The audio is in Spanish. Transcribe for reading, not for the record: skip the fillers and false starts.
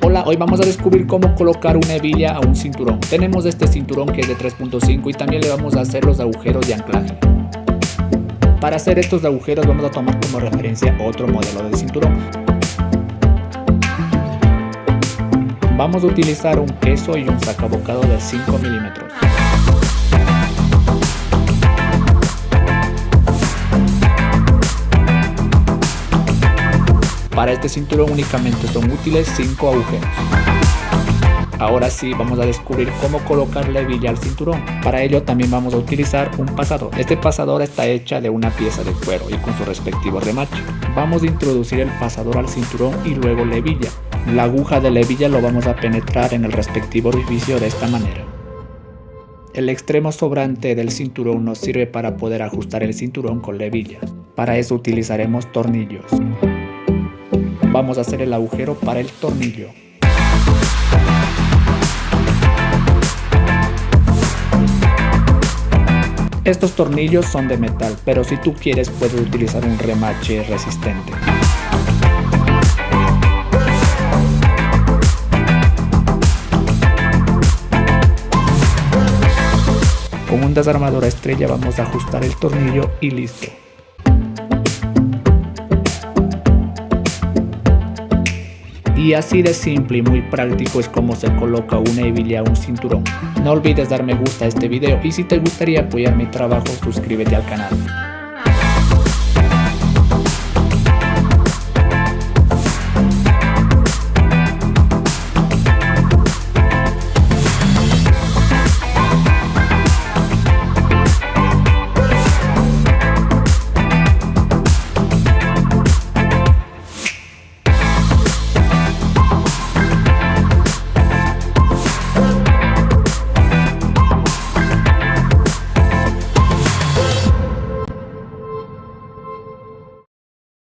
Hola, hoy vamos a descubrir cómo colocar una hebilla a un cinturón. Tenemos este cinturón que es de 3.5 y también le vamos a hacer los agujeros de anclaje. Para hacer estos agujeros vamos a tomar como referencia otro modelo de cinturón. Vamos a utilizar un queso y un sacabocado de 5 milímetros. Para este cinturón únicamente son útiles 5 agujeros. Ahora sí, vamos a descubrir cómo colocar la hebilla al cinturón. Para ello también vamos a utilizar un pasador. Este pasador está hecha de una pieza de cuero y con su respectivo remache. Vamos a introducir el pasador al cinturón y luego la hebilla. La aguja de la hebilla lo vamos a penetrar en el respectivo orificio de esta manera. El extremo sobrante del cinturón nos sirve para poder ajustar el cinturón con la hebilla. Para eso utilizaremos tornillos. Vamos a hacer el agujero para el tornillo. Estos tornillos son de metal, pero si tú quieres puedes utilizar un remache resistente. Con un desarmador a estrella vamos a ajustar el tornillo y listo. Y así de simple y muy práctico es como se coloca una hebilla a un cinturón. No olvides dar me gusta a este video y si te gustaría apoyar mi trabajo suscríbete al canal.